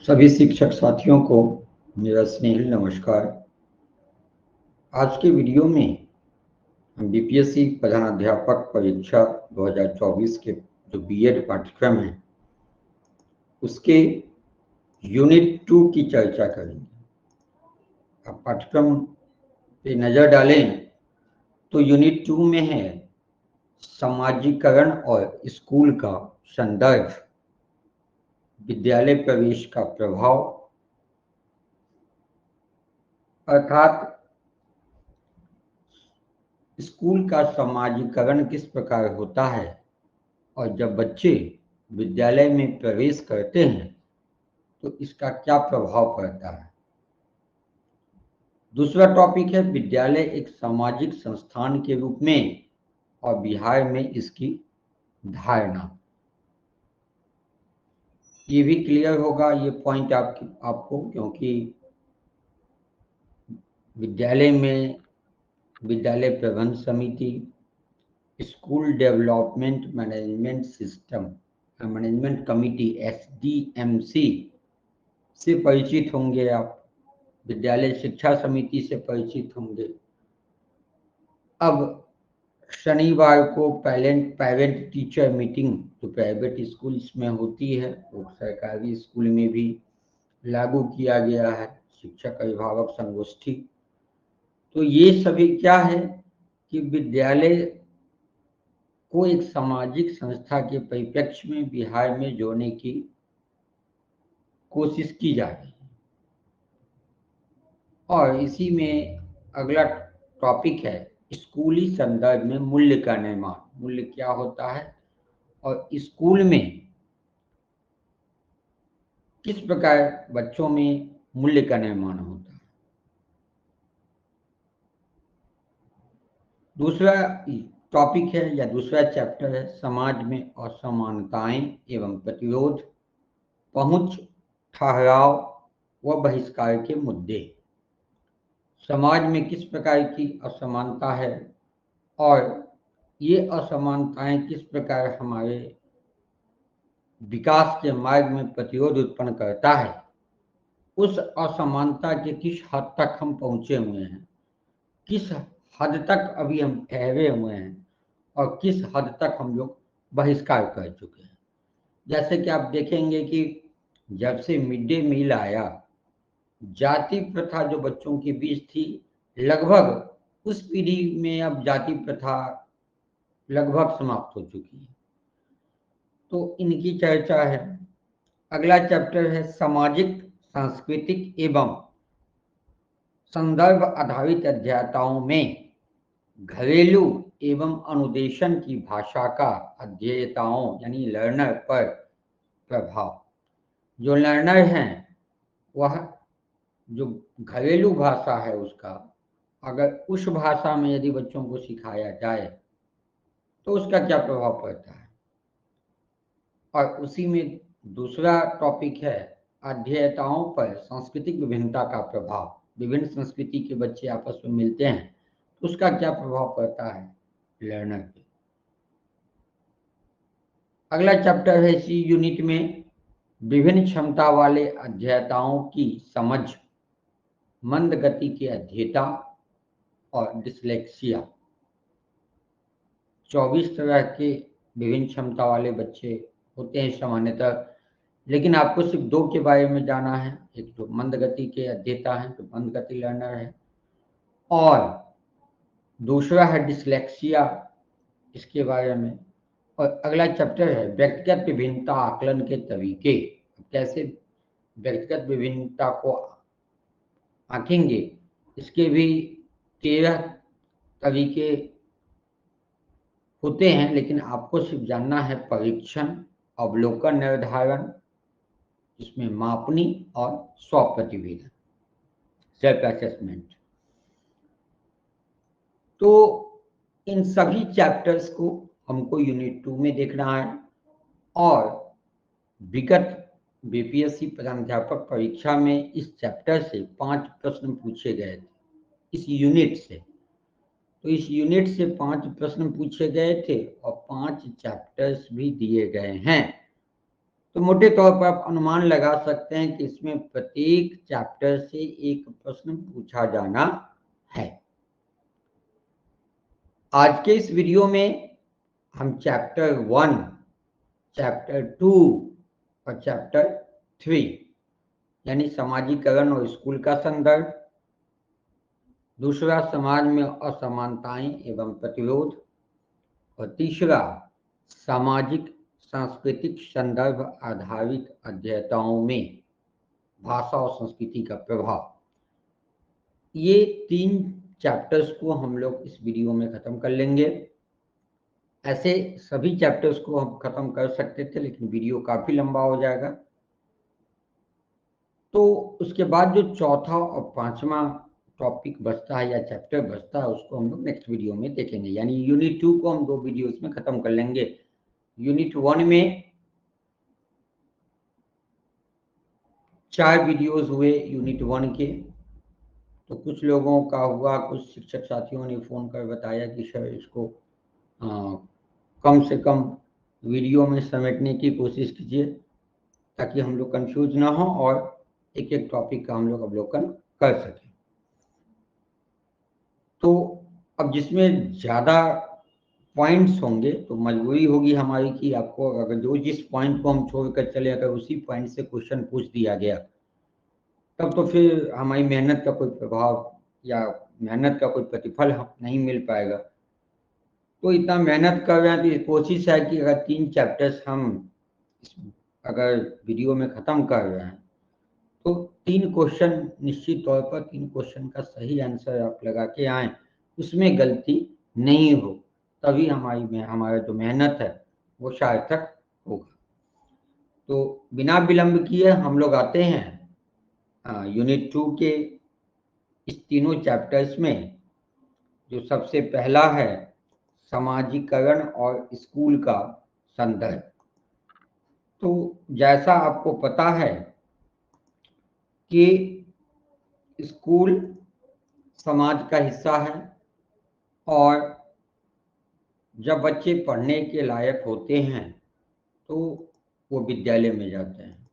सभी शिक्षक साथियों को मेरा स्नेहिल नमस्कार। आज के वीडियो में हम बीपीएससी प्रधानाध्यापक परीक्षा 2024 के जो बीएड पाठ्यक्रम है उसके यूनिट 2 की चर्चा करेंगे। अब पाठ्यक्रम पे नज़र डालें तो यूनिट 2 में है समाजीकरण और स्कूल का संदर्भ, विद्यालय प्रवेश का प्रभाव, अर्थात स्कूल का समाजीकरण किस प्रकार होता है और जब बच्चे विद्यालय में प्रवेश करते हैं तो इसका क्या प्रभाव पड़ता है। दूसरा टॉपिक है विद्यालय एक सामाजिक संस्थान के रूप में और बिहार में इसकी धारणा। ये भी क्लियर होगा ये पॉइंट आपको, क्योंकि विद्यालय में विद्यालय प्रबंध समिति, school development management system management committee SDMC से परिचित होंगे आप, विद्यालय शिक्षा समिति से परिचित होंगे। अब शनिवार को पेरेंट टीचर मीटिंग जो प्राइवेट स्कूल्स में होती है वो सरकारी स्कूल में भी लागू किया गया है, शिक्षक अभिभावक संगोष्ठी। तो ये सभी क्या है कि विद्यालय को एक सामाजिक संस्था के परिप्रेक्ष्य में बिहार में जोड़ने की कोशिश की जा रही है। और इसी में अगला टॉपिक है स्कूली संदर्भ में मूल्य का निर्माण। मूल्य क्या होता है और स्कूल में किस प्रकार बच्चों में मूल्य का निर्माण होता है। दूसरा टॉपिक है या दूसरा चैप्टर है समाज में असमानताएं एवं प्रतिरोध, पहुंच, ठहराव व बहिष्कार के मुद्दे। समाज में किस प्रकार की असमानता है और ये असमानताएं किस प्रकार हमारे विकास के मार्ग में प्रतिरोध उत्पन्न करता है, उस असमानता के किस हद तक हम पहुंचे हुए हैं, किस हद तक अभी हम ठहरे हुए हैं और किस हद तक हम लोग बहिष्कार कर चुके हैं। जैसे कि आप देखेंगे कि जब से मिड डे मील आया, जाति प्रथा जो बच्चों के बीच थी, लगभग उस पीढ़ी में अब जाति प्रथा लगभग समाप्त हो चुकी है। तो इनकी चर्चा है। अगला चैप्टर है सामाजिक, सांस्कृतिक एवं संदर्भ आधारित अध्ययताओं में घरेलू एवं अनुदेशन की भाषा का अध्येताओं यानी लर्नर पर प्रभाव। जो लर्नर हैं वह जो घरेलू भाषा है उसका अगर उस भाषा में यदि बच्चों को सिखाया जाए तो उसका क्या प्रभाव पड़ता है। और उसी में दूसरा टॉपिक है अध्येताओं पर सांस्कृतिक विभिन्नता का प्रभाव। विभिन्न संस्कृति के बच्चे आपस में मिलते हैं तो उसका क्या प्रभाव पड़ता है लर्नर पे। अगला चैप्टर है इसी यूनिट में विभिन्न क्षमता वाले अध्येताओं की समझ, मंद गति के अध्येता और डिसलेक्सिया। 24 तरह के विभिन्न क्षमता वाले बच्चे होते हैं सामान्यतः, लेकिन आपको सिर्फ 2 के बारे में जाना है। एक तो मंद गति के अध्येता है, तो मंद गति लर्नर है, और दूसरा है डिसलेक्सिया, इसके बारे में। और अगला चैप्टर है व्यक्तिगत विभिन्नता आकलन के तरीके। कैसे व्यक्तिगत विभिन्नता को आंकेंगे, इसके भी 13 तरीके होते हैं, लेकिन आपको सिर्फ जानना है परीक्षण, अवलोकन निर्धारण, इसमें मापनी और स्व प्रतिवेदन, सेल्फ असेसमेंट। तो इन सभी चैप्टर्स को हमको यूनिट 2 में देखना है। और विगत बीपीएससी प्रधानाध्यापक परीक्षा में इस चैप्टर से 5 प्रश्न पूछे गए थे, इस यूनिट से। तो इस यूनिट से 5 प्रश्न पूछे गए थे और 5 चैप्टर्स भी दिए गए हैं। तो मोटे तौर पर आप अनुमान लगा सकते हैं कि इसमें प्रत्येक चैप्टर से एक प्रश्न पूछा जाना है। आज के इस वीडियो में हम चैप्टर 1, चैप्टर 2 और चैप्टर 3 यानी सामाजिकरण और स्कूल का संदर्भ, दूसरा समाज में असमानताएं एवं प्रतिरोध, और तीसरा सामाजिक सांस्कृतिक संदर्भ आधारित अध्ययनों में भाषा और संस्कृति का प्रभाव, ये 3 चैप्टर्स को हम लोग इस वीडियो में खत्म कर लेंगे। ऐसे सभी चैप्टर्स को हम खत्म कर सकते थे, लेकिन वीडियो काफी लंबा हो जाएगा। तो उसके बाद जो चौथा और 5वां टॉपिक बचता है या चैप्टर बचता है, उसको हम लोग नेक्स्ट वीडियो में देखेंगे। यानी यूनिट 2 को हम 2 वीडियोस में खत्म कर लेंगे। यूनिट 1 में 4 वीडियोस हुए यूनिट 1 के। तो कुछ लोगों का हुआ, कुछ शिक्षक साथियों ने फोन कर बताया कि सर इसको कम से कम वीडियो में समेटने की कोशिश कीजिए ताकि हम लोग कंफ्यूज ना हो और एक एक टॉपिक का हम लोग अवलोकन कर सकें। तो अब जिसमें ज़्यादा पॉइंट्स होंगे तो मजबूरी होगी हमारी कि आपको अगर जिस पॉइंट को हम छोड़कर चले, अगर उसी पॉइंट से क्वेश्चन पूछ दिया गया, तब तो फिर हमारी मेहनत का कोई प्रभाव या मेहनत का कोई प्रतिफल नहीं मिल पाएगा। तो इतना मेहनत कर रहे हैं तो कोशिश है कि अगर 3 चैप्टर्स हम अगर वीडियो में ख़त्म कर रहे हैं तो 3 क्वेश्चन निश्चित तौर पर 3 क्वेश्चन का सही आंसर आप लगा के आएँ, उसमें गलती नहीं हो, तभी हमारा जो मेहनत है वो सार्थक होगा। तो बिना विलंब किए हम लोग आते हैं यूनिट 2 के इस तीनों चैप्टर्स में। जो सबसे पहला है सामाजिकरण और स्कूल का संदर्भ। तो जैसा आपको पता है कि स्कूल समाज का हिस्सा है और जब बच्चे पढ़ने के लायक होते हैं तो वो विद्यालय में जाते हैं।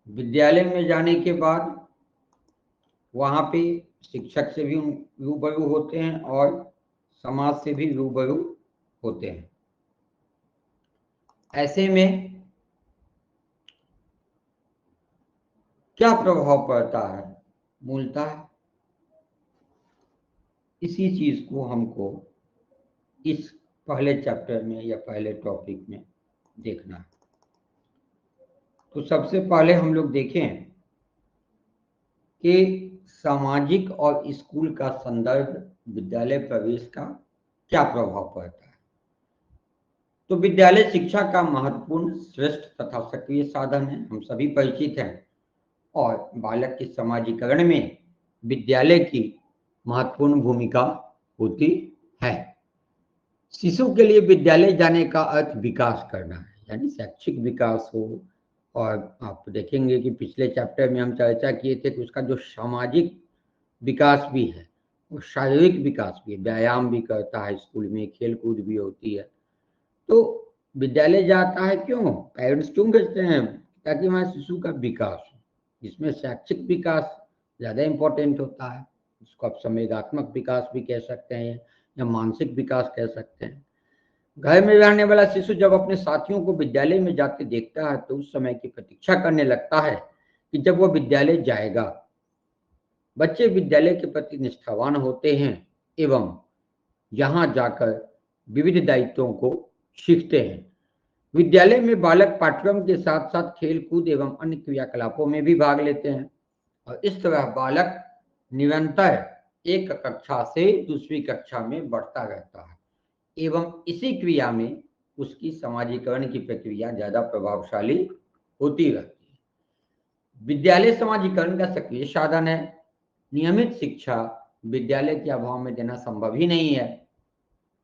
विद्यालय में जाने के बाद वहाँ पे शिक्षक से भी रूबरू होते हैं और समाज से भी रूबरू होते हैं। ऐसे में क्या प्रभाव पड़ता है? मूलतः इसी चीज को हमको इस पहले चैप्टर में या पहले टॉपिक में देखना है। तो सबसे पहले हम लोग देखें कि सामाजिक और स्कूल का संदर्भ विद्यालय प्रवेश का क्या प्रभाव पड़ता है। तो विद्यालय शिक्षा का महत्वपूर्ण, श्रेष्ठ तथा सक्रिय साधन है, हम सभी परिचित हैं। और बालक के समाजीकरण में विद्यालय की महत्वपूर्ण भूमिका होती है। शिशु के लिए विद्यालय जाने का अर्थ विकास करना है, यानी शैक्षिक विकास हो। और आप देखेंगे कि पिछले चैप्टर में हम चर्चा किए थे कि उसका जो सामाजिक विकास भी है, वो शारीरिक विकास भी है, व्यायाम भी करता है, स्कूल में खेल कूद भी होती है। तो विद्यालय जाता है क्यों, पेरेंट्स क्यों भेजते हैं? ताकि वहाँ शिशु का विकास हो, जिसमें शैक्षिक विकास ज़्यादा इम्पोर्टेंट होता है। इसको आप संवेगात्मक विकास भी कह सकते हैं या मानसिक विकास कह सकते हैं। घर में रहने वाला शिशु जब अपने साथियों को विद्यालय में जाते देखता है तो उस समय की प्रतीक्षा करने लगता है कि जब वह विद्यालय जाएगा। बच्चे विद्यालय के प्रति निष्ठावान होते हैं एवं यहाँ जाकर विविध दायित्वों को सीखते हैं। विद्यालय में बालक पाठ्यक्रम के साथ साथ खेल कूद एवं अन्य क्रियाकलापों में भी भाग लेते हैं और इस तरह बालक निरंतर एक कक्षा से दूसरी कक्षा में बढ़ता रहता है एवं इसी क्रिया में उसकी समाजीकरण की प्रक्रिया ज्यादा प्रभावशाली होती रहती है। विद्यालय समाजीकरण का सक्रिय साधन है। नियमित शिक्षा विद्यालय के अभाव में देना संभव ही नहीं है।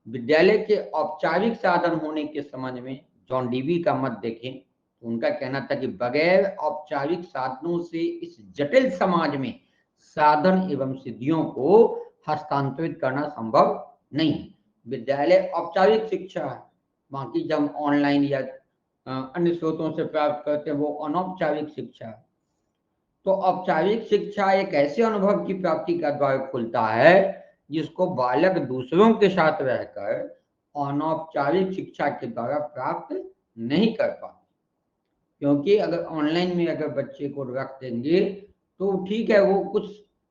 विद्यालय के औपचारिक साधन होने के संबंध में जॉन डीवी का मत देखें तो उनका कहना था कि बगैर औपचारिक साधनों से इस जटिल समाज में साधन एवं सिद्धियों को हस्तांतरित करना संभव नहीं है। विद्यालय औपचारिक शिक्षा है, बाकी जब ऑनलाइन या अन्य स्रोतों से प्राप्त करते हैं वो अनौपचारिक शिक्षा है। तो औपचारिक शिक्षा एक ऐसे अनुभव की प्राप्ति का द्वार खुलता है जिसको बालक दूसरों के साथ रहकर अनौपचारिक शिक्षा के द्वारा प्राप्त नहीं कर पाते। क्योंकि अगर ऑनलाइन में अगर बच्चे को रख देंगे तो ठीक है, वो कुछ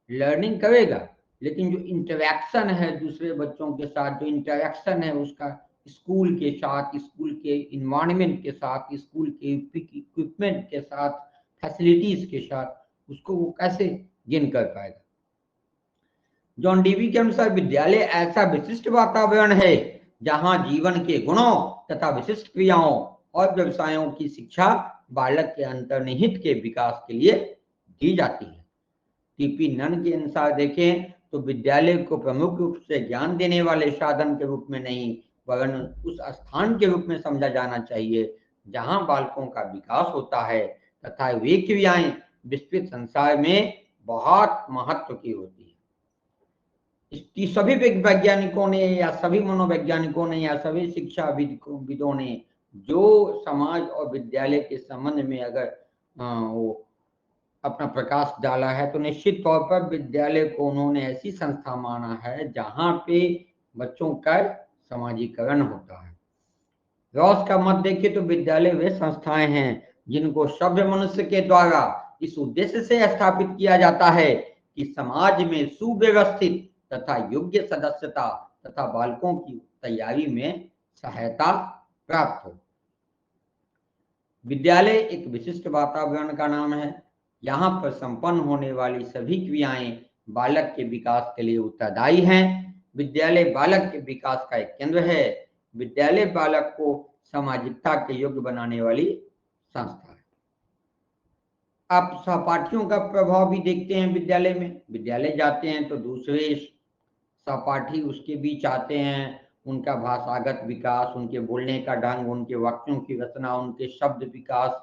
लर्निंग करेगा, लेकिन जो इंटरेक्शन है दूसरे बच्चों के साथ, जो इंटरेक्शन है उसका स्कूल के साथ, स्कूल के इन्वायरमेंट के साथ, स्कूल के इक्विपमेंट के साथ, फैसिलिटीज के साथ, उसको वो कैसे गेन कर पाएगा। जॉन डीवी के अनुसार विद्यालय ऐसा विशिष्ट वातावरण है जहां जीवन के गुणों तथा विशिष्ट क्रियाओं और व्यवसायों की शिक्षा बालक के अंतर्निहित के विकास के लिए दी जाती है। टीपी नन के अनुसार देखें तो विद्यालय को प्रमुख रूप से ज्ञान देने वाले साधन के रूप में नहीं, वरन उस स्थान के रूप में समझा जाना चाहिए जहां बालकों का विकास होता है तथा वे क्रियाएं विस्तृत संसार में बहुत महत्व की होती है। सभी वैज्ञानिकों ने या सभी मनोवैज्ञानिकों ने या सभी शिक्षाविदों ने जो समाज और विद्यालय के संबंध में अगर वो अपना प्रकाश डाला है तो निश्चित तौर पर विद्यालय को उन्होंने ऐसी संस्था माना है जहां पे बच्चों का समाजीकरण होता है। रॉस का मत देखिए तो विद्यालय वे संस्थाएं हैं जिनको सभ्य मनुष्य के द्वारा इस उद्देश्य से स्थापित किया जाता है कि समाज में सुव्यवस्थित तथा योग्य सदस्यता तथा बालकों की तैयारी में सहायता प्राप्त हो। विद्यालय एक विशिष्ट वातावरण का नाम है। यहाँ पर संपन्न होने वाली सभी क्रियाएं बालक के विकास के लिए उत्तरदायी हैं। विद्यालय बालक के विकास का एक केंद्र है। विद्यालय बालक को सामाजिकता के योग्य बनाने वाली संस्था है। आप सहपाठियों का प्रभाव भी देखते हैं विद्यालय में। विद्यालय जाते हैं तो दूसरे सहपाठी उसके बीच आते हैं, उनका भाषागत विकास, उनके बोलने का ढंग, उनके वाक्यों की रचना, उनके शब्द विकास,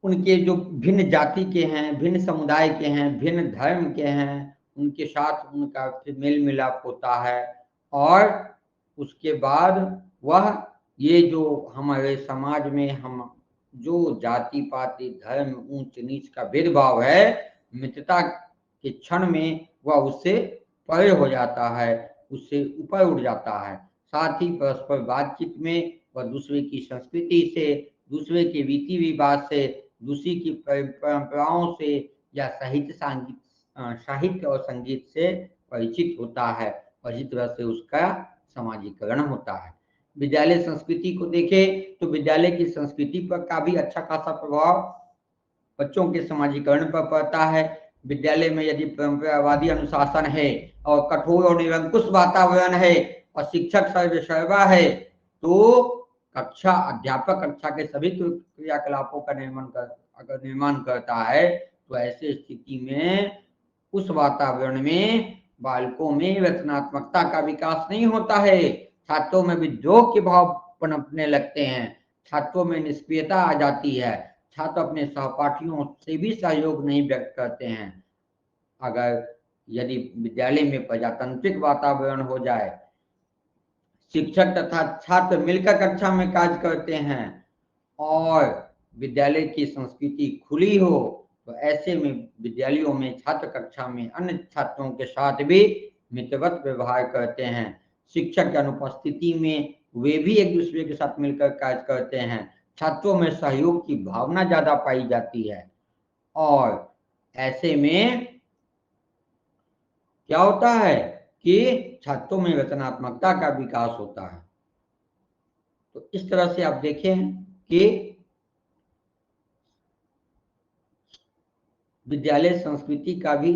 उनके जो भिन्न जाति के हैं, भिन्न समुदाय के हैं, भिन्न धर्म के हैं, उनके साथ उनका फिर मेल मिलाप होता है। और उसके बाद वह ये जो हमारे समाज में हम जो जाति पाति धर्म ऊंच नीच का भेदभाव है, मित्रता के क्षण में वह उससे परे हो जाता है, उससे ऊपर उठ जाता है। साथ ही परस्पर बातचीत में वह दूसरे की संस्कृति से, दूसरे के रीति रिवाज से, दूसरी की परंपराओं से या साहित्य और संगीत से परिचित होता है और इस तरह से उसका समाजीकरण होता है। विद्यालय संस्कृति को देखें तो विद्यालय की संस्कृति पर का भी अच्छा खासा प्रभाव बच्चों के समाजीकरण पर पड़ता है। विद्यालय में यदि परंपरावादी अनुशासन है और कठोर और निरंकुश वातावरण है और शिक्षक सर्वसर्वा है तो अध्यापक कक्षा के सभी क्रियाकलापों का निर्माण करता है तो ऐसे स्थिति में उस वातावरण में बालकों में रचनात्मकता का विकास नहीं होता है। छात्रों में विद्रोह के भाव पनपने लगते हैं, छात्रों में निष्क्रियता आ जाती है, छात्र अपने सहपाठियों से भी सहयोग नहीं व्यक्त करते हैं। अगर यदि विद्यालय में प्रजातांत्रिक वातावरण हो जाए, शिक्षक तथा छात्र मिलकर कक्षा में कार्य करते हैं और विद्यालय की संस्कृति खुली हो तो ऐसे में विद्यालयों में छात्र कक्षा में अन्य छात्रों के साथ भी मित्रवत व्यवहार करते हैं। शिक्षक की अनुपस्थिति में वे भी एक दूसरे के साथ मिलकर कार्य करते हैं। छात्रों में सहयोग की भावना ज्यादा पाई जाती है और ऐसे में क्या होता है कि छात्रों में रचनात्मकता का विकास होता है। तो इस तरह से आप देखें कि विद्यालय संस्कृति का भी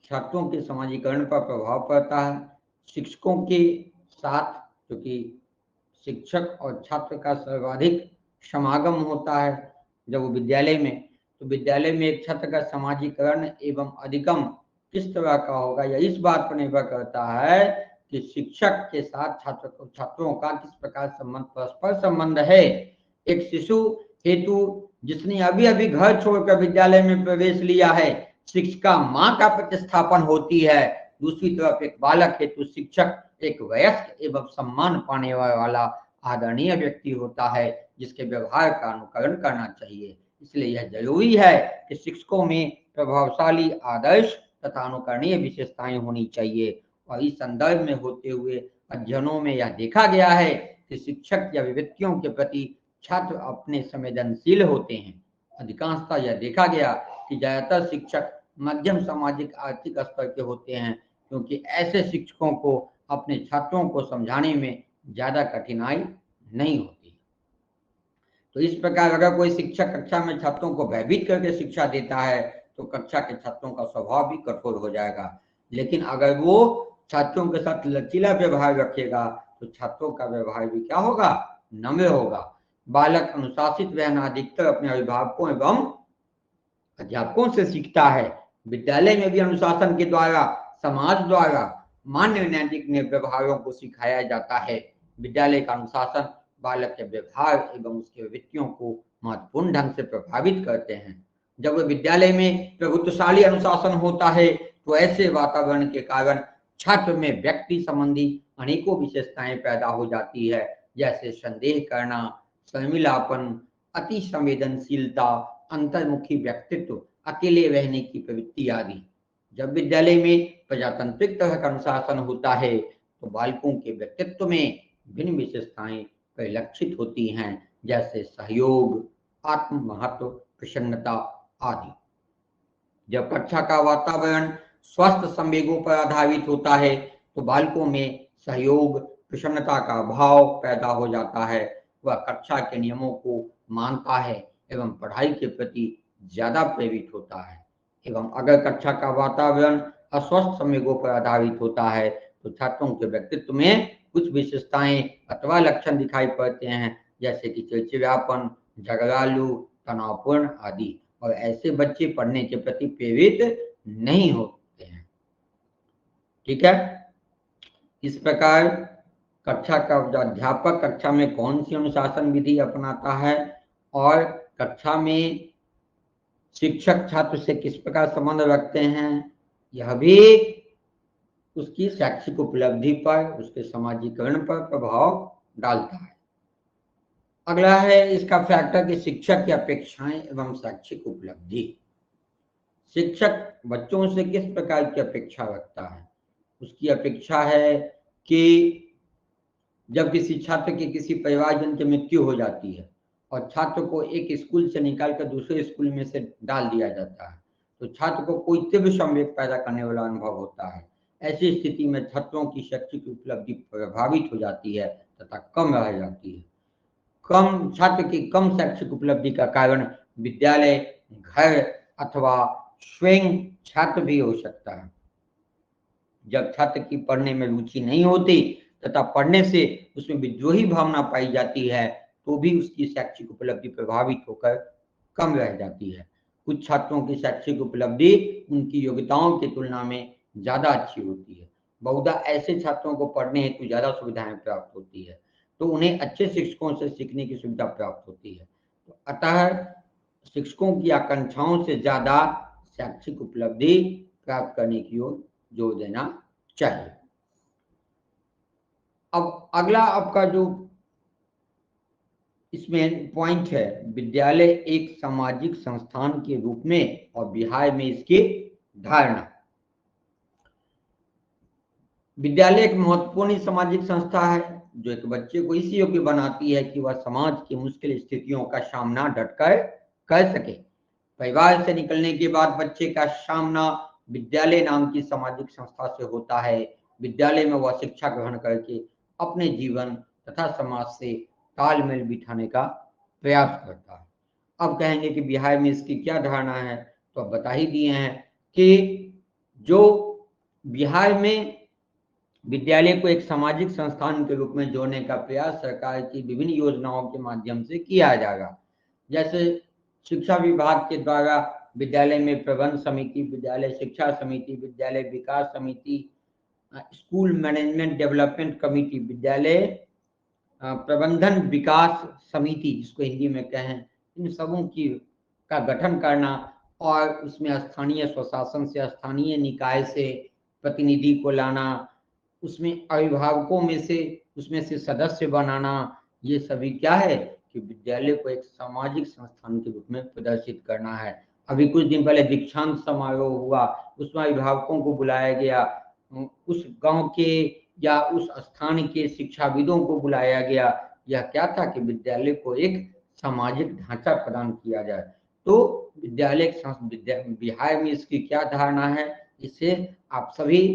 छात्रों के समाजीकरण पर प्रभाव पड़ता है। शिक्षकों के साथ क्योंकि शिक्षक और छात्र का सर्वाधिक समागम होता है जब वो विद्यालय में, तो विद्यालय में एक छात्र का समाजीकरण एवं अधिगम किस तरह का होगा यह इस बात पर निर्भर करता है कि शिक्षक के साथ छात्रों का किस प्रकार संबंध, परस्पर संबंध है। एक शिशु हेतु जिसने अभी अभी घर छोड़कर विद्यालय में प्रवेश लिया है, शिक्षिका मां का प्रतिस्थापन होती है। दूसरी तरफ एक बालक हेतु शिक्षक एक वयस्क एवं सम्मान पाने वाला आदरणीय व्यक्ति होता है जिसके व्यवहार का अनुकरण करना चाहिए। इसलिए यह जरूरी है कि शिक्षकों में प्रभावशाली आदर्श तथा अनुकरणीय विशेषताएं होनी चाहिए। और इस संदर्भ में होते हुए अध्ययनों में यह देखा गया है कि शिक्षक या व्यक्तियों के प्रति छात्र अपने संवेदनशील होते हैं। अधिकांशतः यह देखा गया कि ज्यादातर शिक्षक मध्यम सामाजिक आर्थिक स्तर के होते हैं, क्योंकि ऐसे शिक्षकों को अपने छात्रों को समझाने में ज्यादा कठिनाई नहीं होती। तो इस प्रकार अगर कोई शिक्षक कक्षा में छात्रों को भयभीत करके शिक्षा देता है तो कक्षा के छात्रों का स्वभाव भी कठोर हो जाएगा। लेकिन अगर वो छात्रों के साथ लचीला व्यवहार रखेगा तो छात्रों का व्यवहार भी क्या होगा, नम्र होगा। बालक अनुशासित रहना अधिकतर अपने अभिभावकों एवं अध्यापकों से सीखता है। विद्यालय में भी अनुशासन के द्वारा, समाज द्वारा मान्य नैतिक व्यवहारों को सिखाया जाता है। विद्यालय का अनुशासन बालक के व्यवहार एवं उसके व्यक्तियों को महत्वपूर्ण ढंग से प्रभावित करते हैं। जब विद्यालय में प्रभुत्वशाली अनुशासन होता है तो ऐसे वातावरण के कारण छात्र में व्यक्ति संबंधी अनेकों विशेषताएं पैदा हो जाती है, जैसे संदेह करना, शर्मिलापन, अति संवेदनशीलता, अंतर्मुखी व्यक्तित्व, अकेले रहने की प्रवृत्ति आदि। जब विद्यालय में प्रजातांत्रिक तरह का अनुशासन होता है तो बालकों के व्यक्तित्व में भिन्न विशेषताएं परिलक्षित होती हैं, जैसे सहयोग, आत्म महत्व, प्रसन्नता आदि। जब कक्षा का वातावरण स्वस्थ संवेगों पर आधारित होता है तो बालकों में सहयोग, प्रसन्नता का भाव पैदा हो जाता है। वह कक्षा के नियमों को मानता है एवं पढ़ाई के प्रति ज्यादा प्रेरित होता है। एवं अगर कक्षा का वातावरण अस्वस्थ संवेगों पर आधारित होता है तो छात्रों के व्यक्तित्व में कुछ विशेषताएं अथवा लक्षण दिखाई पड़ते हैं, जैसे कि चिड़चिड़ापन, झगड़ालू, तनावपूर्ण आदि। और ऐसे बच्चे पढ़ने के प्रति प्रेरित नहीं होते हैं। ठीक है। इस प्रकार कक्षा का अध्यापक कक्षा में कौन सी अनुशासन विधि अपनाता है और कक्षा में शिक्षक छात्र से किस प्रकार संबंध रखते हैं, यह भी उसकी शैक्षिक उपलब्धि पर, उसके समाजीकरण पर प्रभाव डालता है। अगला है इसका फैक्टर कि शिक्षक की अपेक्षाएं एवं शैक्षिक उपलब्धि। शिक्षक बच्चों से किस प्रकार की अपेक्षा रखता है? उसकी अपेक्षा है कि जब किसी छात्र की किसी परिवारजन की मृत्यु हो जाती है और छात्र को एक स्कूल से निकालकर दूसरे स्कूल में से डाल दिया जाता है तो छात्र को कोई तीव्र संवेग पैदा करने वाला अनुभव होता है। ऐसी स्थिति में छात्रों की शैक्षिक उपलब्धि प्रभावित हो जाती है तथा कम रह जाती है। कम छात्र की कम शैक्षिक उपलब्धि का कारण विद्यालय, घर अथवा स्वयं छात्र भी हो सकता है। जब छात्र की पढ़ने में रुचि नहीं होती तथा पढ़ने से उसमें विद्रोही भावना पाई जाती है तो भी उसकी शैक्षिक उपलब्धि प्रभावित होकर कम रह जाती है। कुछ छात्रों की शैक्षिक उपलब्धि उनकी योग्यताओं की तुलना में ज्यादा अच्छी होती है। बहुधा ऐसे छात्रों को पढ़ने हेतु ज्यादा सुविधाएं प्राप्त होती है तो उन्हें अच्छे शिक्षकों से सीखने की सुविधा प्राप्त होती है। तो अतः शिक्षकों की आकांक्षाओं से ज्यादा शैक्षिक उपलब्धि प्राप्त करने की ओर जोर देना चाहिए। अब अगला आपका जो इसमें पॉइंट है, विद्यालय एक सामाजिक संस्थान के रूप में और बिहार में इसकी धारणा। विद्यालय एक महत्वपूर्ण सामाजिक संस्था है जो एक बच्चे को इस योग्य बनाती है कि वह समाज की मुश्किल स्थितियों का सामना डटकर कर सके। परिवार से निकलने के बाद बच्चे का सामना विद्यालय नाम की सामाजिक संस्था से होता है। विद्यालय में वह शिक्षा ग्रहण करके अपने जीवन तथा समाज से तालमेल बिठाने का प्रयास करता है। अब कहेंगे कि बिहार में इसकी क्या धारणा है, तो अब बता ही दिए हैं कि जो बिहार में विद्यालय को एक सामाजिक संस्थान के रूप में जोड़ने का प्रयास सरकार की विभिन्न योजनाओं के माध्यम से किया जाएगा। जैसे शिक्षा विभाग के द्वारा विद्यालय में प्रबंध समिति, विद्यालय शिक्षा समिति, विद्यालय विकास समिति, स्कूल मैनेजमेंट डेवलपमेंट कमेटी, विद्यालय प्रबंधन विकास समिति जिसको हिंदी में कहें, इन सबों की का गठन करना और उसमें स्थानीय स्वशासन से, स्थानीय निकाय से प्रतिनिधि को लाना, उसमें अभिभावकों में से उसमें से सदस्य बनाना, ये सभी क्या है कि विद्यालय को एक सामाजिक संस्थान के रूप में प्रदर्शित करना है। अभी कुछ दिन पहले दीक्षांत समारोह हुआ, उसमें अभिभावकों को बुलाया गया, उस गांव के या उस स्थान के शिक्षाविदों को बुलाया गया। यह क्या था कि विद्यालय को एक सामाजिक ढांचा प्रदान किया जाए। तो विद्यालय बिहार में इसकी क्या धारणा है, इससे आप सभी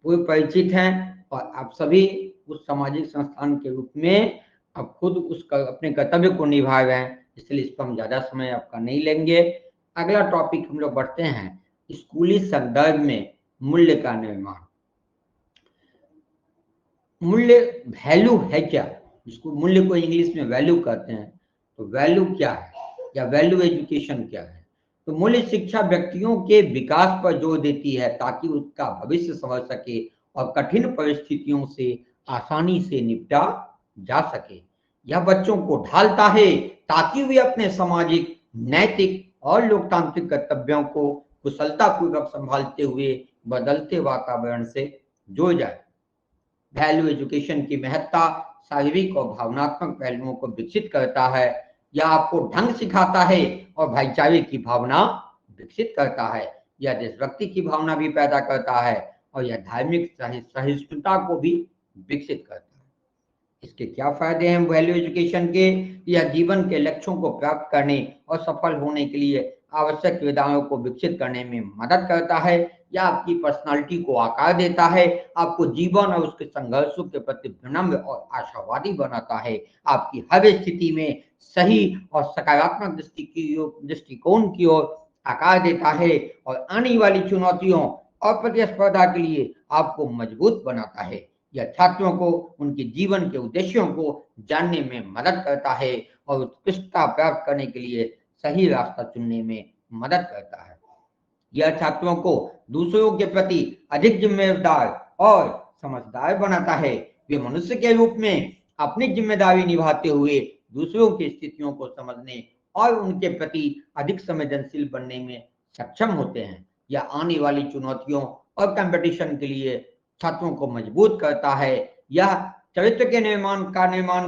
पूर्व परिचित हैं और आप सभी उस सामाजिक संस्थान के रूप में अब खुद अपने कर्तव्य को निभा रहे हैं, इसलिए इस पर हम ज्यादा समय आपका नहीं लेंगे। अगला टॉपिक हम लोग बढ़ते हैं, स्कूली संदर्भ में मूल्य का निर्माण। मूल्य वैल्यू है क्या, इसको मूल्य को इंग्लिश में वैल्यू कहते हैं। तो वैल्यू क्या है या वैल्यू एजुकेशन क्या है? तो मूल्य शिक्षा व्यक्तियों के विकास पर जोर देती है ताकि उसका भविष्य समझ सके और कठिन परिस्थितियों से आसानी से निपटा जा सके। यह बच्चों को ढालता है ताकि वे अपने सामाजिक, नैतिक और लोकतांत्रिक कर्तव्यों को कुशलतापूर्वक संभालते हुए बदलते वातावरण से जुड़ जाए। वैल्यू एजुकेशन की महत्ता शारीरिक और भावनात्मक पहलुओं को विकसित करता है। यह आपको ढंग सिखाता है और भाईचारे की भावना विकसित करता है। यह देशभक्ति की भावना भी पैदा करता है और यह धार्मिक सहिष्णुता को भी विकसित करता है। इसके क्या फायदे हैं वैल्यू एजुकेशन के? यह जीवन के लक्ष्यों को प्राप्त करने और सफल होने के लिए आवश्यक सुविधाओं को विकसित करने में मदद करता है। यह आपकी पर्सनालिटी को आकार देता है, आपको जीवन और उसके संघर्षों के प्रति विनम्र और आशावादी बनाता है, आपकी हर स्थिति में सही और सकारात्मक दृष्टिकोण की ओर आकार देता है और आने वाली चुनौतियों और प्रतिस्पर्धा के लिए आपको मजबूत बनाता है। यह छात्रों को उनके जीवन के उद्देश्यों को जानने में मदद करता है और उत्कृष्टता प्राप्त करने के लिए सही रास्ता चुनने में मदद करता है। यह छात्रों को दूसरों के प्रति अधिक जिम्मेदार और समझदार बनाता है। वे मनुष्य के रूप में अपनी जिम्मेदारी निभाते हुए दूसरों की स्थितियों को समझने और उनके प्रति अधिक संवेदनशील बनने में सक्षम होते हैं। यह आने वाली चुनौतियों और कंपटीशन के लिए छात्रों को मजबूत करता है। यह चरित्र के निर्माण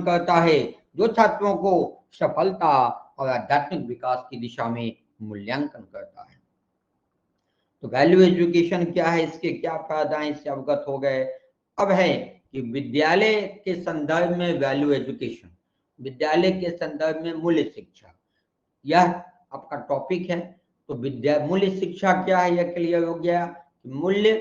करता है जो छात्रों को सफलता और आध्यात्मिक विकास की दिशा में मूल्यांकन करता है। तो वैल्यू एजुकेशन क्या है, इसके क्या फायदा है, इससे अवगत हो गए। अब है कि विद्यालय के संदर्भ में वैल्यू एजुकेशन, विद्यालय के संदर्भ में मूल्य शिक्षा, यह आपका टॉपिक है। तो मूल्य शिक्षा क्या है, यह क्लियर हो गया। मूल्य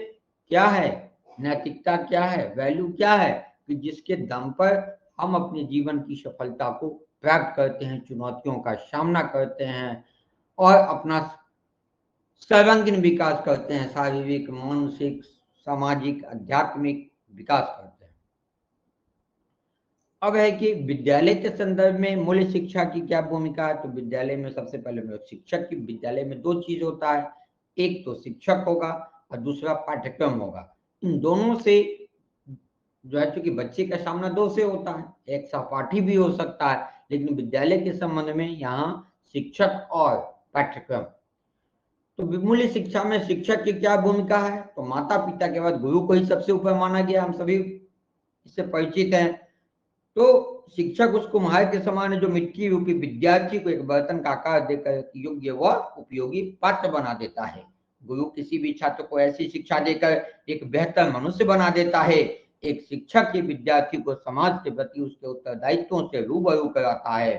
क्या है, नैतिकता क्या है, वैल्यू क्या है कि जिसके दम पर हम अपने जीवन की सफलता को प्राप्त करते हैं, चुनौतियों का सामना करते हैं और अपना सर्वांगीण विकास करते हैं, शारीरिक, मानसिक, सामाजिक, आध्यात्मिक विकास करते हैं। अब है कि विद्यालय के संदर्भ में मूल्य शिक्षा की क्या भूमिका है। तो विद्यालय में सबसे पहले शिक्षक की, विद्यालय में दो चीज होता है, एक तो शिक्षक होगा और दूसरा पाठ्यक्रम होगा। इन दोनों से जो है, चूंकि बच्चे का सामना दो से होता है, एक सहपाठी भी हो सकता है, लेकिन विद्यालय के संबंध में यहाँ शिक्षक और पाठ्यक्रम। तो मूल्य शिक्षा में शिक्षक की क्या भूमिका है। तो माता पिता के बाद गुरु को ही सबसे ऊपर माना गया, हम सभी इससे परिचित हैं। तो शिक्षक उस कुम्हार के समान है जो मिट्टी रूपी विद्यार्थी को एक बर्तन का आकार देकर योग्य व उपयोगी पात्र बना देता है। गुरु किसी भी छात्र को ऐसी शिक्षा देकर एक बेहतर मनुष्य बना देता है। एक शिक्षक के विद्यार्थी को समाज के प्रति उसके उत्तरदायित्वों से रूबरू कराता है।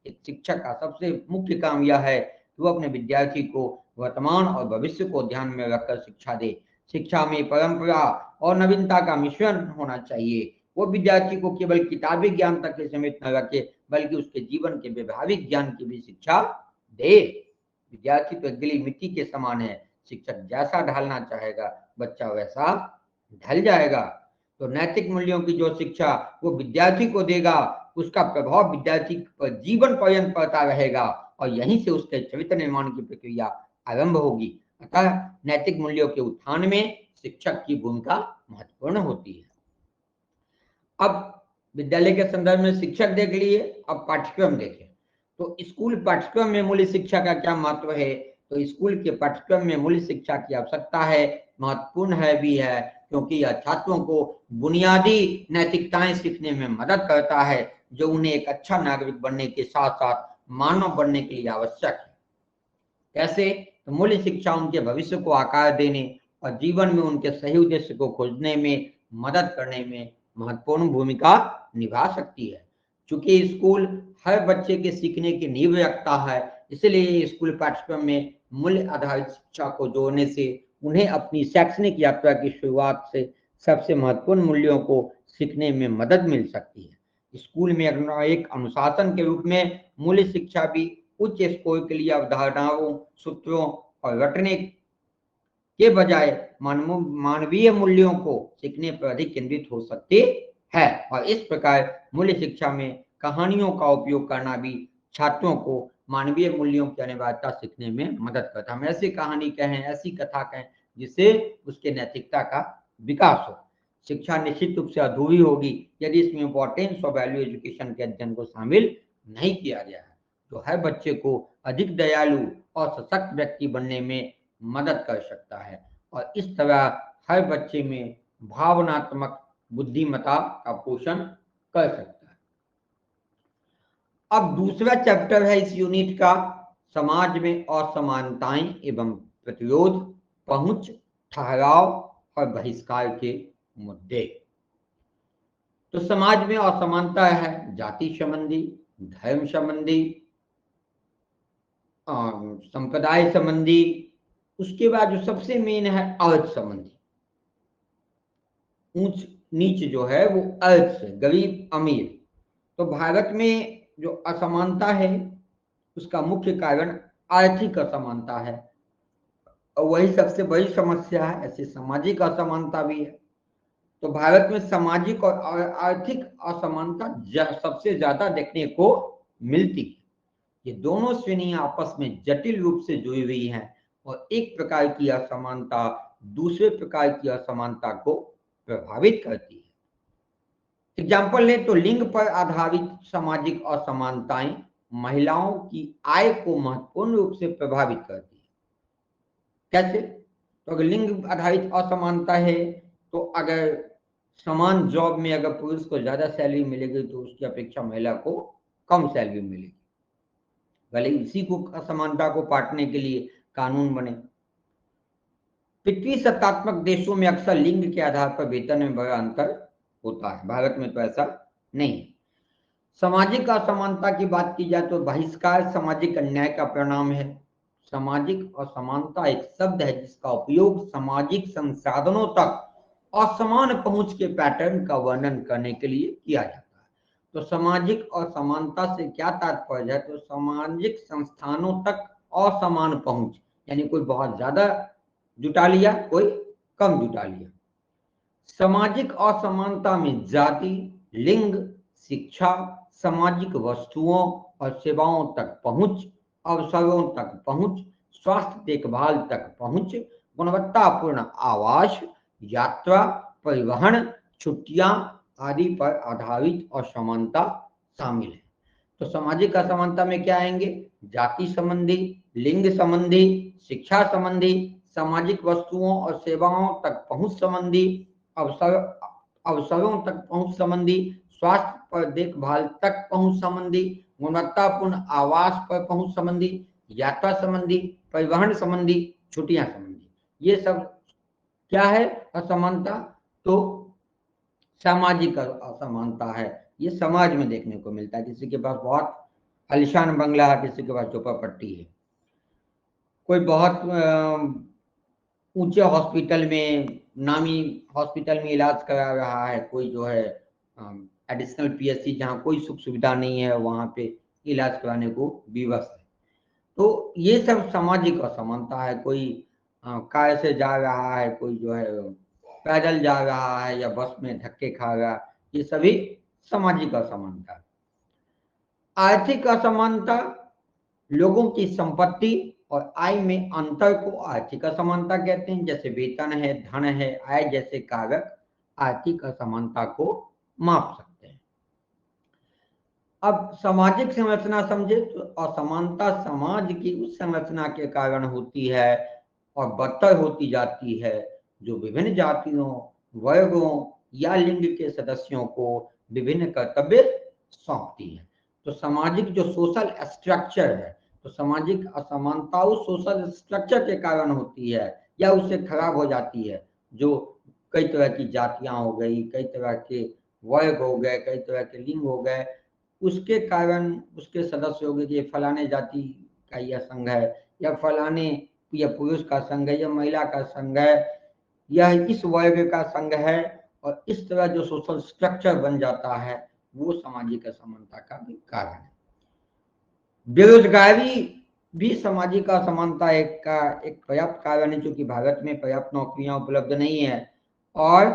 एक शिक्षक का सबसे मुख्य काम यह है कि वो अपने विद्यार्थी को वर्तमान और भविष्य को ध्यान में रखकर शिक्षा दे। शिक्षा में परंपरा और नवीनता का मिश्रण होना चाहिए। वो विद्यार्थी को केवल किताबी ज्ञान तक ही सीमित न रखे, बल्कि उसके जीवन के व्यवहारिक ज्ञान की भी शिक्षा दे। विद्यार्थी तो गीली मिट्टी के समान है, शिक्षक जैसा ढालना चाहेगा बच्चा वैसा ढल जाएगा। तो नैतिक मूल्यों की जो शिक्षा वो विद्यार्थी को देगा, उसका प्रभाव विद्यार्थी पर जीवन पर्यंत पड़ता रहेगा और यहीं से उसके चरित्र निर्माण की प्रक्रिया आरंभ होगी। अतः नैतिक मूल्यों के उत्थान में शिक्षक की भूमिका महत्वपूर्ण होती है। अब विद्यालय के संदर्भ में शिक्षक देख लिए, अब पाठ्यक्रम देखें। तो स्कूल पाठ्यक्रम में मूल्य शिक्षा का क्या महत्व है। तो स्कूल के पाठ्यक्रम में मूल्य शिक्षा की आवश्यकता है, महत्वपूर्ण है भी है, क्योंकि यह छात्रों को बुनियादी नैतिकताएं सीखने में मदद करता है। जो उन्हें एक अच्छा नागरिक बनने के साथ साथ मानव बनने के लिए आवश्यक है। कैसे? तो मूल्य शिक्षा उनके भविष्य को आकार देने और जीवन में उनके सही उद्देश्य को खोजने में मदद करने में महत्वपूर्ण भूमिका निभा सकती है। चूंकि स्कूल हर बच्चे के सीखने की नींव रखता है, इसलिए स्कूल पाठ्यक्रम में मूल्य आधारित शिक्षा को जोड़ने से उन्हें अपनी शैक्षणिक यात्रा की शुरुआत से सबसे महत्वपूर्ण मूल्यों को सीखने में मदद मिल सकती है। स्कूल में एक अनुशासन के रूप में मूल्य शिक्षा भी उच्च स्कोर के लिए अवधारणाओं, सूत्रों और रटने के बजाय मानवीय मूल्यों को सीखने पर अधिक केंद्रित हो सकती है। और इस प्रकार मूल्य शिक्षा में कहानियों का उपयोग करना भी छात्रों को मानवीय मूल्यों की अनिवार्यता सीखने में मदद करता है। हम ऐसी कहानी कहें, ऐसी कथा कहें जिससे उसके नैतिकता का विकास हो। शिक्षा निश्चित रूप से अधूरी होगी यदि इसमें इंपॉर्टेंस ऑफ वैल्यू एजुकेशन के अध्ययन को शामिल नहीं किया गया है, जो हर बच्चे को अधिक दयालु और सशक्त व्यक्ति बनने में मदद कर सकता है और इस तरह हर बच्चे में भावनात्मक बुद्धिमत्ता का पोषण कर सकता है। अब दूसरा चैप्टर है इस यूनिट का, समाज में असमानताएं एवं प्रतिरोध, पहुंच, ठहराव और बहिष्कार के मुद्दे। तो समाज में असमानता है जाति संबंधी, धर्म संबंधी, संप्रदाय संबंधी, उसके बाद जो सबसे मेन है अर्थ संबंधी। ऊंच नीच जो है वो अर्थ से, गरीब अमीर। तो भारत में जो असमानता है उसका मुख्य कारण आर्थिक असमानता है और वही सबसे बड़ी समस्या है। ऐसी सामाजिक असमानता भी है। तो भारत में सामाजिक और आर्थिक असमानता सबसे ज्यादा देखने को मिलती है। ये दोनों श्रेणियां आपस में जटिल रूप से जुड़ी हुई हैं और एक प्रकार की असमानता दूसरे प्रकार की असमानता को प्रभावित करती है। एग्जाम्पल लें तो लिंग पर आधारित सामाजिक असमानताएं महिलाओं की आय को महत्वपूर्ण रूप से प्रभावित करती है। कैसे? तो अगर लिंग आधारित असमानता है तो अगर समान जॉब में अगर पुरुष को ज्यादा सैलरी मिलेगी तो उसकी अपेक्षा महिला को कम सैलरी मिलेगी, भले इसी को असमानता को पाटने के लिए कानून बने। पृथ्वी सत्तात्मक देशों में अक्सर लिंग के आधार पर वेतन में बड़ा अंतर होता है, भारत में तो ऐसा नहीं। सामाजिक असमानता की बात की जाए तो बहिष्कार सामाजिक अन्याय का परिणाम है। सामाजिक असमानता एक शब्द है जिसका उपयोग सामाजिक संसाधनों तक असमान पहुंच के पैटर्न का वर्णन करने के लिए किया जाता है। तो सामाजिक असमानता से क्या तात्पर्य है? तो सामाजिक संस्थानों तक असमान पहुंच, यानी कोई बहुत ज्यादा जुटा लिया, कोई कम जुटा लिया। सामाजिक असमानता में जाति, लिंग, शिक्षा, सामाजिक वस्तुओं और सेवाओं तक पहुंच, अवसरों तक पहुंच, स्वास्थ्य देखभाल तक पहुंच, गुणवत्तापूर्ण आवास, यात्रा, परिवहन, छुट्टियां आदि पर आधारित असमानता शामिल है। तो सामाजिक असमानता में क्या आएंगे? जाति संबंधी, लिंग संबंधी, शिक्षा संबंधी, सामाजिक वस्तुओं और सेवाओं तक पहुंच संबंधी, अवसरों तक पहुंच संबंधी, स्वास्थ्य पर देखभाल तक पहुंच संबंधी, गुणवत्तापूर्ण आवास पर पहुंच संबंधी, यात्रा संबंधी, परिवहन संबंधी, छुट्टियां संबंधी। ये सब क्या है? असमानता। तो सामाजिक असमानता है, ये समाज में देखने को मिलता है। किसी के पास बहुत आलीशान बंगला है, किसी के पास झोपड़पट्टी है, कोई बहुत ऊंचे हॉस्पिटल में, नामी हॉस्पिटल में इलाज करा रहा है, कोई जो है एडिशनल पीएचसी जहाँ कोई सुख सुविधा नहीं है वहां पे इलाज कराने को विवश है। तो ये सब सामाजिक असमानता है। कोई कार से जा रहा है, कोई जो है पैदल जा रहा है या बस में धक्के खा रहा है, ये सभी सामाजिक असमानता। आर्थिक असमानता लोगों की संपत्ति और आय में अंतर को आर्थिक असमानता कहते हैं। जैसे वेतन है, धन है, आय जैसे कारक आर्थिक असमानता को माप सकते हैं। अब सामाजिक संरचना समझे तो असमानता समाज की उस संरचना के कारण होती है और बदतर होती जाती है जो विभिन्न जातियों, वर्गों या लिंग के सदस्यों को विभिन्न कर्तव्य सौंपती है। तो सामाजिक जो सोशल स्ट्रक्चर है, तो सामाजिक असमानता उस सोशल स्ट्रक्चर के कारण होती है या उससे खराब हो जाती है। जो कई तरह की जातियां हो गई, कई तरह के वर्ग हो गए, कई तरह के लिंग हो गए, उसके कारण उसके सदस्य हो गए कि फलाने जाति का यह संघ है, या फलाने या पुरुष का संघ है, या महिला का संघ है, यह इस वर्ग का संघ है, और इस तरह जो सोशल स्ट्रक्चर बन जाता है वो सामाजिक असमानता का भी कारण है। बेरोजगारी भी सामाजिक असमानता का एक पर्याप्त कारण है, क्योंकि भारत में पर्याप्त नौकरियां उपलब्ध नहीं है, और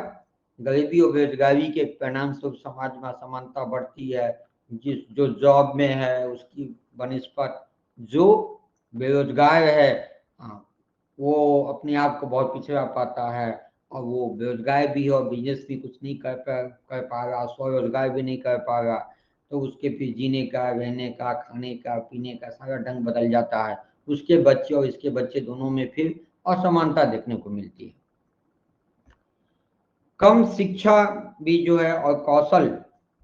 गरीबी और बेरोजगारी के परिणाम स्वरूप समाज में असमानता बढ़ती है। जो जॉब में है उसकी बनिस्पत जो बेरोजगार है, वो अपने आप को बहुत पिछड़ा पाता है, और वो बेरोजगार भी है और बिजनेस भी कुछ नहीं कर पा रहा, स्वरोजगार भी नहीं कर पा रहा, तो उसके फिर जीने का, रहने का, खाने का, पीने का सारा ढंग बदल जाता है। उसके बच्चे और इसके बच्चे दोनों में फिर असमानता देखने को मिलती है। कम शिक्षा भी जो है और कौशल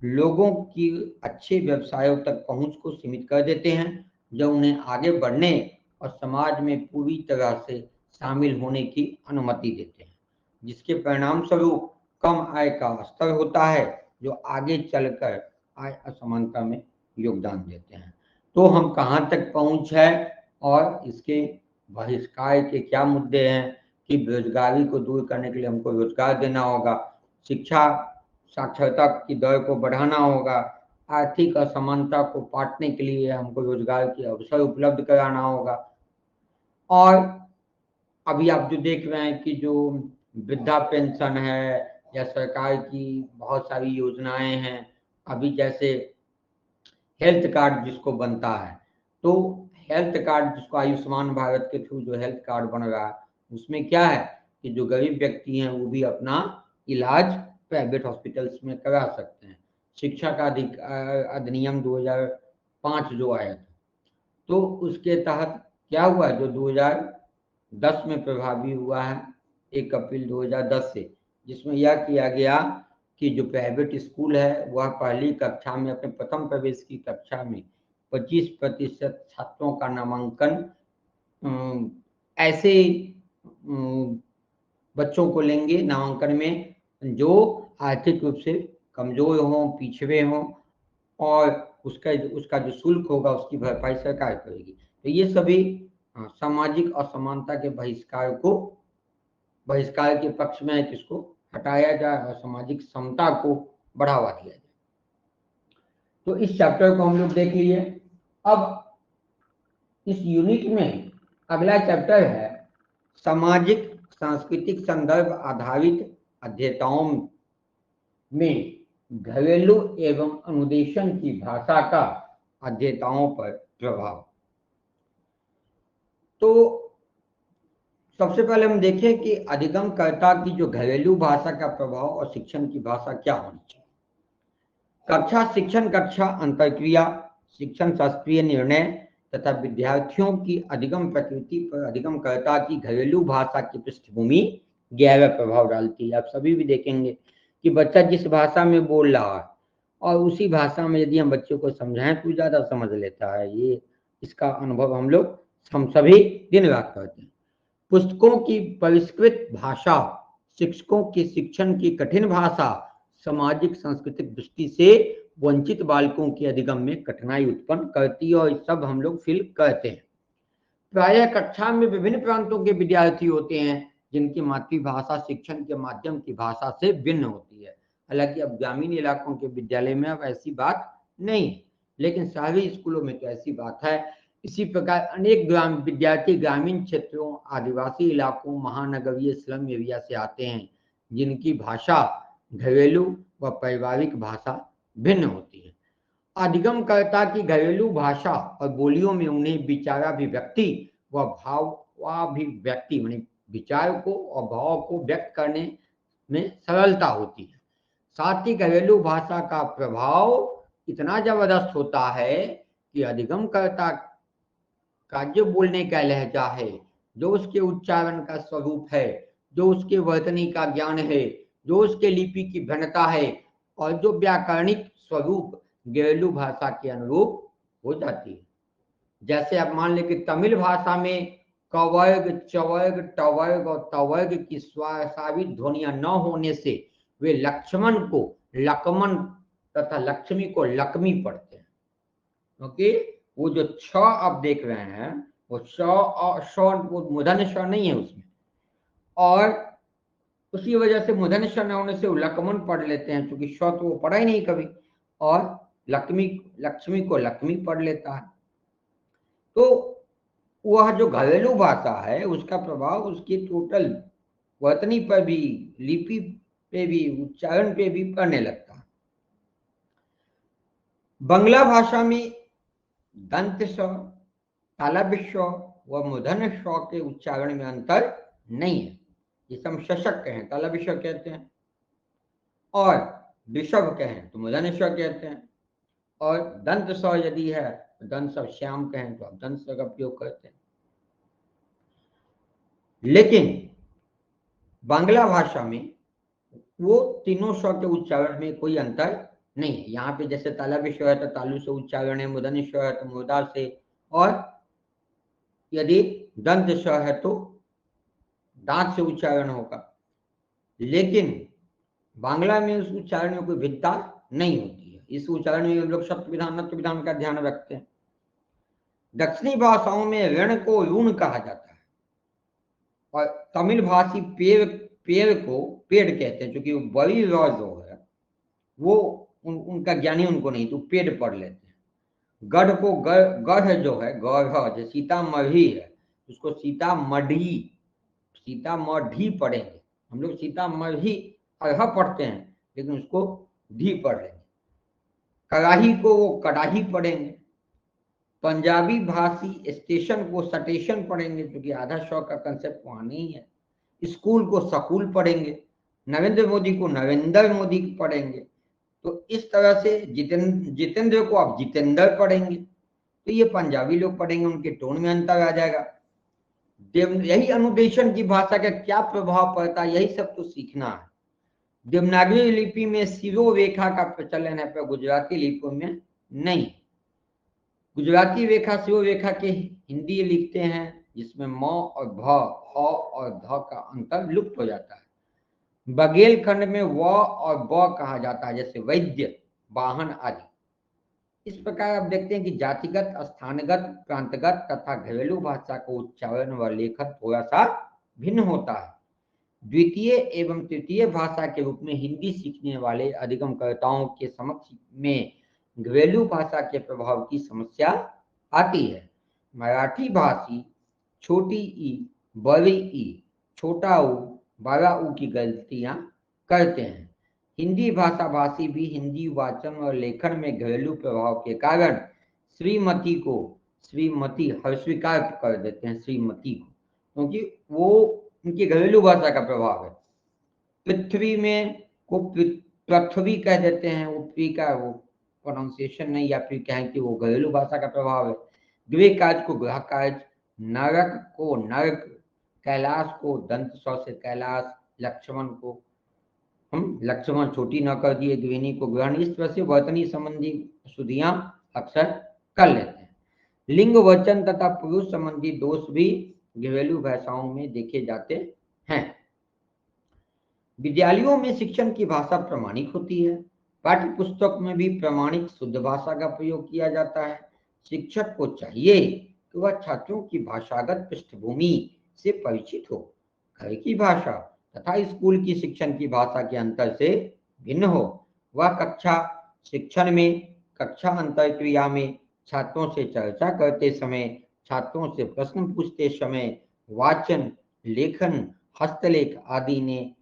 लोगों की अच्छे व्यवसायों तक पहुंच को सीमित कर देते हैं, जो उन्हें आगे बढ़ने और समाज में पूरी तरह से शामिल होने की अनुमति देते हैं, जिसके परिणाम स्वरूप कम आय का स्तर होता है, जो आगे चलकर आय असमानता में योगदान देते हैं। तो हम कहाँ तक पहुंच है और इसके बहिष्कार के क्या मुद्दे हैं कि बेरोजगारी को दूर करने के लिए हमको रोजगार देना होगा, शिक्षा साक्षरता की दर को बढ़ाना होगा, आर्थिक असमानता को पाटने के लिए हमको रोजगार के अवसर उपलब्ध कराना होगा। और अभी आप जो देख रहे हैं कि जो वृद्धा पेंशन है या सरकार की बहुत सारी योजनाएं हैं, अभी जैसे हेल्थ कार्ड जिसको बनता है, तो हेल्थ कार्ड जिसको आयुष्मान भारत के थ्रू जो हेल्थ कार्ड बन रहा है, उसमें क्या है कि जो गरीब व्यक्ति हैं वो भी अपना इलाज प्राइवेट हॉस्पिटल्स में करा सकते हैं। शिक्षा का अधिनियम 2005 जो आया था, तो उसके तहत क्या हुआ, जो 2010 में प्रभावी हुआ है 1 अप्रैल 2010 से, जिसमें यह किया गया कि जो प्राइवेट स्कूल है वह पहली कक्षा में अपने प्रथम प्रवेश की कक्षा में 25% छात्रों का नामांकन ऐसे बच्चों को लेंगे नामांकन में जो आर्थिक रूप से कमजोर हों, पिछड़े हों, और उसका जो शुल्क होगा उसकी भरपाई सरकार करेगी। तो ये सभी सामाजिक असमानता के बहिष्कार के पक्ष में है कि इसको हटाया जाए और सामाजिक समता को बढ़ावा दिया जाए। तो इस चैप्टर को हम लोग देख लिए। अब इस यूनिट में अगला चैप्टर है सामाजिक सांस्कृतिक संदर्भ आधारित अध्येताओं में घरेलू एवं अनुदेशन की भाषा का अध्येताओं पर प्रभाव। तो सबसे पहले हम देखें कि अधिगमकर्ता की जो घरेलू भाषा का प्रभाव और शिक्षण की भाषा क्या होनी चाहिए। कक्षा शिक्षण, कक्षा अंतरक्रिया, शिक्षण शास्त्रीय निर्णय तथा विद्यार्थियों की अधिगम प्रकृति पर अधिगमकर्ता की घरेलू भाषा की पृष्ठभूमि गहरा प्रभाव डालती है। आप सभी भी देखेंगे कि बच्चा जिस भाषा में बोल रहा है और उसी भाषा में यदि हम बच्चों को समझाएं तो ज्यादा समझ लेता है। ये इसका अनुभव हम सभी दिन रात करते हैं। पुस्तकों की परिष्कृत भाषा, शिक्षकों की शिक्षण की कठिन भाषा सामाजिक सांस्कृतिक दृष्टि से वंचित बालकों के अधिगम में कठिनाई उत्पन्न करती है, और सब हम लोग फील करते हैं। प्रायः कक्षा में विभिन्न प्रांतों के विद्यार्थी होते हैं जिनकी मातृभाषा शिक्षण के माध्यम की भाषा से भिन्न होती है। हालांकि अब ग्रामीण इलाकों के विद्यालय में अब ऐसी बात नहीं, लेकिन शहरी स्कूलों में तो ऐसी बात है। इसी प्रकार अनेक विद्यार्थी ग्रामीण क्षेत्रों, आदिवासी इलाकों, महानगरीय स्लम एरिया से आते हैं जिनकी भाषा घरेलू व पारिवारिक भाषा भिन्न होती है। अधिगमकर्ता की घरेलू भाषा और बोलियों में उन्हें विचाराभिव्यक्ति व भावाभिव्यक्ति माने विचार को और भाव को व्यक्त करने में सरलता होती है। साथ ही घरेलू भाषा का प्रभाव इतना जबरदस्त होता है कि अधिगमकर्ता का जो बोलने का लहजा है, जो उसके उच्चारण का स्वरूप है, जो उसके वर्तनी का ज्ञान है, जो उसके लिपि की भिन्नता है, और जो व्याकरणिक स्वरूप घरेलू भाषा के अनुरूप हो जाती है। जैसे आप मान लें कि तमिल भाषा में कवर्ग, चवर्ग, टवर्ग और तवर्ग की स्वाभाविक ध्वनियां न होने से वे लक्ष्मण को लक्मन तथा लक्ष्मी को लक्ष्मी पढ़ते हैं, क्योंकि वो जो छ आप देख रहे हैं वो श और श वो मूर्धन्य श नहीं है उसमें, और उसी वजह से मूर्धन्य श न होने से वो लक्मन पढ़ लेते हैं, क्योंकि श तो वो पढ़ा ही नहीं कभी, और लक्ष्मी को लक्ष्मी पढ़ लेता है। तो वह जो घरेलू भाषा है उसका प्रभाव उसकी टोटल वर्तनी पर भी, लिपि पे भी, उच्चारण पे भी पड़ने लगता है। बांग्ला भाषा में दंत स, तालव्य श व मूर्धन्य श के उच्चारण में अंतर नहीं है। जिसे हम शशक कहें तालव्य श कहते हैं, और ऋषभ कहें तो मूर्धन्य श कहते हैं, और दंत स यदि है तो दंत स श्याम कहें तो आप दंत स का उपयोग करते हैं। लेकिन बांग्ला भाषा में वो तीनों श के उच्चारण में कोई अंतर नहीं है। यहाँ पे जैसे तालव्य श है तो तालु से उच्चारण है, मूर्धन्य श है तो मूर्धा से, और यदि दंत श है तो दांत से उच्चारण होगा। लेकिन बांग्ला में उस उच्चारण में कोई भिन्नता नहीं होती है। इस उच्चारण में हम लोग शब्द विधान, नत्व विधान का ध्यान रखते हैं। दक्षिणी भाषाओं में ऋण को ऋण कहा जाता है, और तमिल भाषी पेड़ को पेड़ कहते हैं, क्योंकि बड़ी र जो है वो उनका ज्ञानी उनको नहीं, तो पेड़ पढ़ लेते हैं। गढ़ को गढ़ जो है, गढ़ जो सीतामढ़ी है उसको सीतामढ़ी पढ़ेंगे हम लोग। सीतामढ़ी अरह पढ़ते हैं, लेकिन उसको धी पढ़ लेंगे। कड़ाही को वो कड़ाही पढ़ेंगे। पंजाबी भाषी स्टेशन को स्टेशन पढ़ेंगे, क्योंकि आधा शौ का कंसेप्ट वहां नहीं है। स्कूल को स्कूल पढ़ेंगे। नरेंद्र मोदी को नरेंद्र मोदी पढ़ेंगे। तो इस तरह से जितेंद्र को आप जितेंद्र पढ़ेंगे, तो ये पंजाबी लोग पढ़ेंगे, उनके टोन में अंतर आ जाएगा। यही अनुदेशन की भाषा का क्या प्रभाव पड़ता है, यही सब तो सीखना है। देवनागरी लिपि में शिरोरेखा का प्रचलन है, पर गुजराती लिपि में नहीं। गुजराती रेखा शिरोरेखा के हिंदी लिखते हैं, जिसमें म और भ, ह और ध का अंतर लुप्त हो जाता है। बघेलखंड में व और ब कहा जाता है, जैसे वैद्य, वाहन आदि। इस प्रकार आप देखते हैं कि जातिगत, स्थानगत, प्रांतगत तथा घरेलू भाषा को उच्चारण व लेखन थोड़ा सा भिन्न होता है। द्वितीय एवं तृतीय भाषा के रूप में हिंदी सीखने वाले अधिगमकर्ताओं के समक्ष में घरेलू भाषा के प्रभाव की समस्या आती है। मराठी भाषी छोटी ई, बड़ी ई, छोटा ऊ, बड़ा ऊ की गलतियां करते हैं। हिंदी भाषा भाषी भी हिंदी वाचन और लेखन में घरेलू प्रभाव के कारण श्रीमती को श्रीमती अस्वीकार कर देते हैं, श्रीमती को, क्योंकि वो उनकी घरेलू भाषा का प्रभाव है। पृथ्वी में को पृथ्वी कह देते हैं, वो पी का वो प्रोनाउंसिएशन नहीं, या फिर कहें कि वो घरेलू भाषा का प्रभाव है। गृह कार्य को गृह कार्य, नरक को नरक, कैलाश को दंत स से कैलाश, लक्ष्मण को हम लक्ष्मण छोटी न कर दिए, गृहिणी को ग्रहण। इस तरह से वर्तनी संबंधी शुद्धियां अक्सर कर लेते हैं। लिंग वचन तथा पुरुष संबंधी दोष भी घरेलू भाषाओं में देखे जाते हैं। विद्यालयों में शिक्षण की भाषा प्रामाणिक होती है। पाठ्य पुस्तक में भी प्रामाणिक शुद्ध भाषा का प्रयोग किया जाता है। शिक्षक को चाहिए कि वह छात्रों की भाषागत पृष्ठभूमि से परिचित हो, घर की भाषा तथा स्कूल की शिक्षण की भाषा के अंतर से भिन्न हो। वह कक्षा शिक्षण में, कक्षा अंतर क्रिया में छात्रों से चर्चा करते समय, छात्रों से प्रश्न पूछते समय, वाचन, लेखन, हस्तलेख आदि ने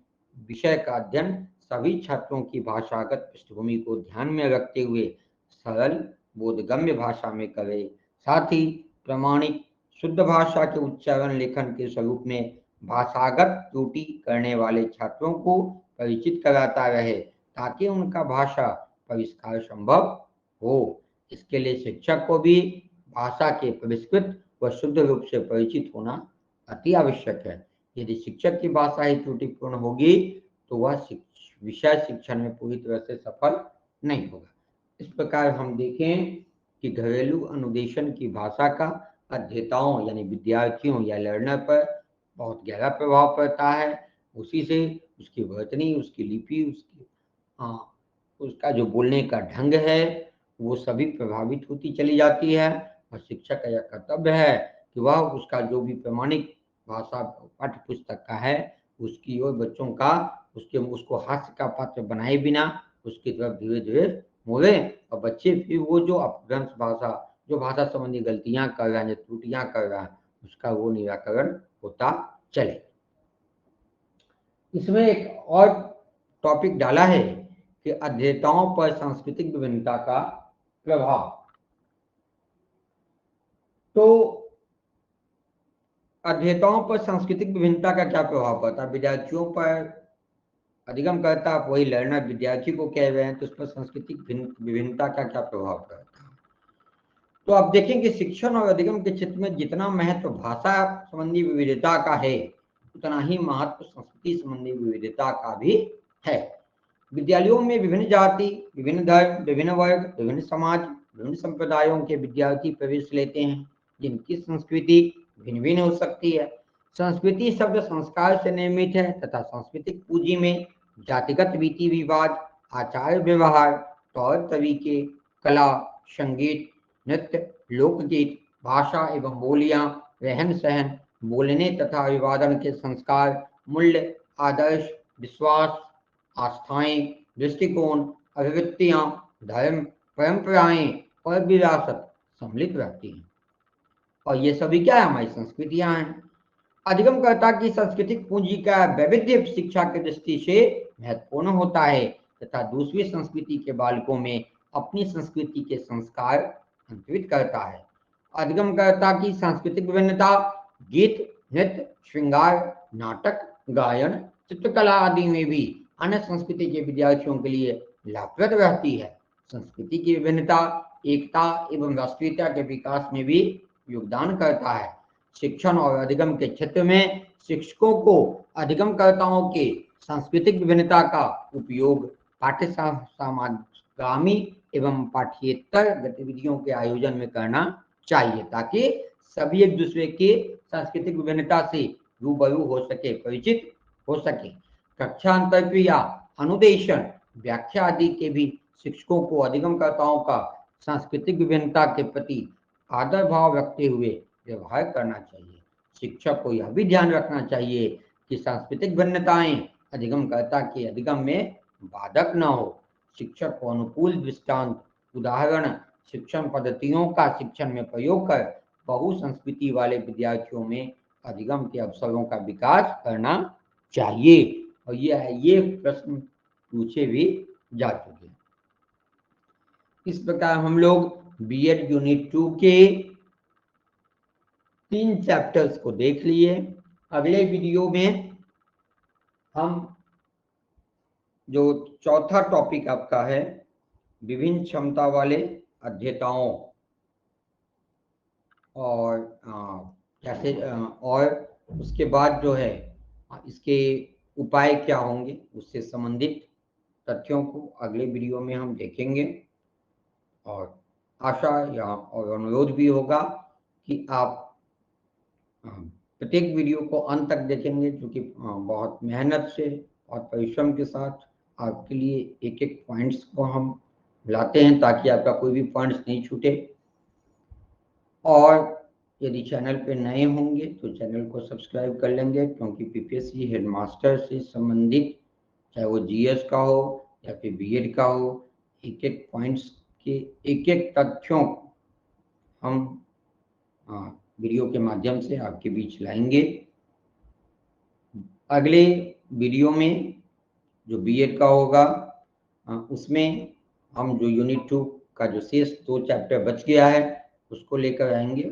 विषय का अध्ययन सभी छात्रों की भाषागत पृष्ठभूमि को ध्यान में रखते हुए सरल बोधगम्य भाषा में करे। साथ ही प्रामाणिक शुद्ध भाषा के उच्चारण लेखन के स्वरूप में भाषागत त्रुटि करने वाले छात्रों को परिचित कराता रहे, ताकि उनका भाषा परिष्कार संभव हो। इसके लिए शिक्षक को भी भाषा के परिष्कृत व शुद्ध रूप से परिचित होना अति आवश्यक है। यदि शिक्षक की भाषा ही त्रुटिपूर्ण होगी तो वह विषय शिक्षण में पूरी तरह से सफल नहीं होगा। इस प्रकार हम देखें कि घरेलू अनुदेशन की भाषा का अध्येताओं यानी विद्यार्थियों या लर्नर पर बहुत गहरा प्रभाव पड़ता है। उसी से उसकी वर्तनी, उसकी लिपि, उसका जो बोलने का ढंग है वो सभी प्रभावित होती चली जाती है। और शिक्षक का यह कर्तव्य है कि वह उसका जो भी प्रमाणिक भाषा पाठ्य पुस्तक का है उसकी ओर बच्चों का उसको हास्य का पात्र बनाए बिना उसकी तरफ धीरे धीरे मोड़े, और बच्चे फिर वो जो अपभ्रंश भाषा, जो भाषा संबंधी गलतियां कर रहा है या त्रुटियां कर रहा है, उसका वो निराकरण होता चले। इसमें एक और टॉपिक डाला है कि अध्येताओं पर सांस्कृतिक विभिन्नता का प्रभाव। तो अध्येताओं पर सांस्कृतिक विभिन्नता का क्या प्रभाव पड़ता है? विद्यार्थियों पर अधिगमकर्ता, आप वही लर्नर विद्यार्थी को कह रहे हैं, तो उस पर सांस्कृतिक विभिन्नता का क्या प्रभाव पड़ता है? तो आप देखें कि शिक्षण और अधिगम के क्षेत्र में जितना महत्व भाषा संबंधी विविधता का है, उतना ही महत्व संस्कृति संबंधी विविधता का भी है। विद्यालयों में विभिन्न जाति, विभिन्न धर्म, विभिन्न वर्ग, विभिन्न समाज, विभिन्न संप्रदायों के विद्यार्थी प्रवेश लेते हैं, जिनकी संस्कृति भिन्न भिन्न हो सकती है। संस्कृति शब्द संस्कार से निर्मित है तथा सांस्कृतिक पूंजी में जातिगत रीति रिवाज, आचार व्यवहार, तौर तरीके, कला, संगीत, नृत्य, लोकगीत, भाषा एवं बोलियां, रहन सहन, बोलने तथा अभिवादन के संस्कार, मूल्य, आदर्श, विश्वास, आस्थाएं, दृष्टिकोण, अभिव्यक्तियां, धर्म, परंपराएं और विरासत सम्मिलित रहती हैं। और ये सभी क्या है? हमारी संस्कृतियां हैं। अधिगमकर्ता की सांस्कृतिक पूंजी का वैविध्य शिक्षा की दृष्टि से महत्वपूर्ण होता है तथा दूसरी संस्कृति के बालकों में अपनी संस्कृति के संस्कार अंतरित करता है। अधिगमकर्ता की सांस्कृतिक विभिन्नता गीत, नृत्य, श्रृंगार, नाटक, गायन, चित्रकला आदि में भी अन्य संस्कृति के विद्यार्थियों के लिए लाभप्रद रहती है। संस्कृति की विभिन्नता एकता एवं राष्ट्रीयता के विकास में भी योगदान करता है। शिक्षण और अधिगम के क्षेत्र में शिक्षकों को अधिगमकर्ताओं के सांस्कृतिक विभिन्नता का उपयोग पाठ्य समाजगामी एवं पाठ्येतर गतिविधियों के आयोजन में करना चाहिए, ताकि सभी एक दूसरे के सांस्कृतिक विभिन्नता से रूबरू हो सके, परिचित हो सके। कक्षा अंतरक्रिया, अनुदेशन, व्याख्या आदि के भी शिक्षकों को अधिगमकर्ताओं का सांस्कृतिक विभिन्नता के प्रति आदर भाव रखते हुए व्यवहार करना चाहिए। शिक्षक को यह भी ध्यान रखना चाहिए कि सांस्कृतिक भिन्नताएं अधिगमकर्ता के अधिगम में बाधक न हो। शिक्षक को अनुकूल दृष्टांत, उदाहरण, शिक्षण पद्धतियों का शिक्षण में प्रयोग कर बहुसंस्कृति वाले विद्यार्थियों में अधिगम के अवसरों का विकास करना चाहिए। और ये प्रश्न पूछे भी जा चुके हैं। इस प्रकार हम लोग बीएड यूनिट 2 के 3 चैप्टर्स को देख लिए। अगले वीडियो में हम जो चौथा टॉपिक आपका है विभिन्न क्षमता वाले अध्येताओं और कैसे और उसके बाद जो है इसके उपाय क्या होंगे, उससे संबंधित तथ्यों को अगले वीडियो में हम देखेंगे। और आशा या और अनुरोध भी होगा कि आप प्रत्येक वीडियो को अंत तक देखेंगे, जो कि बहुत मेहनत से और परिश्रम के साथ आपके लिए एक एक पॉइंट्स को हम लाते हैं, ताकि आपका कोई भी पॉइंट्स नहीं छूटे। और यदि चैनल पे नए होंगे तो चैनल को सब्सक्राइब कर लेंगे, क्योंकि पीपीएससी हेडमास्टर से संबंधित चाहे वो जीएस का हो या फिर बीएड का हो, एक एक पॉइंट्स के एक एक तथ्यों हम वीडियो के माध्यम से आपके बीच लाएंगे। अगले वीडियो में जो बीएड का होगा उसमें हम जो यूनिट 2 का जो शेष 2 चैप्टर बच गया है उसको लेकर आएंगे।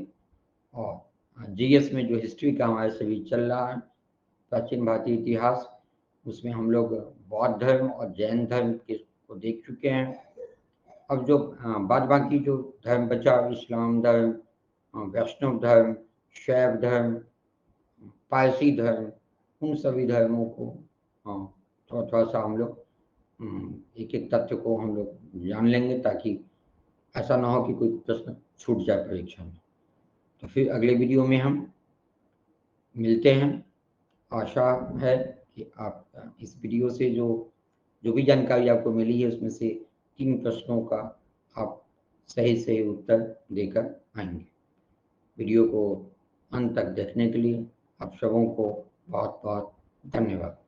और जीएस में जो हिस्ट्री का हमारे सभी चल रहा है, प्राचीन भारतीय इतिहास, उसमें हम लोग बौद्ध धर्म और जैन धर्म को देख चुके हैं। अब जो बाद बाकी जो धर्म बचा, इस्लाम धर्म, वैष्णव धर्म, शैव धर्म, पारसी धर्म, उन सभी धर्मों को थोड़ा थोड़ा सा हम लोग एक एक तथ्य को हम लोग जान लेंगे, ताकि ऐसा ना हो कि कोई प्रश्न छूट जाए परीक्षा में। तो फिर अगले वीडियो में हम मिलते हैं। आशा है कि आप इस वीडियो से जो जो भी जानकारी आपको मिली है उसमें से 3 प्रश्नों का आप सही सही उत्तर देकर आएंगे। वीडियो को अंत तक देखने के लिए आप सबों को बहुत बहुत धन्यवाद।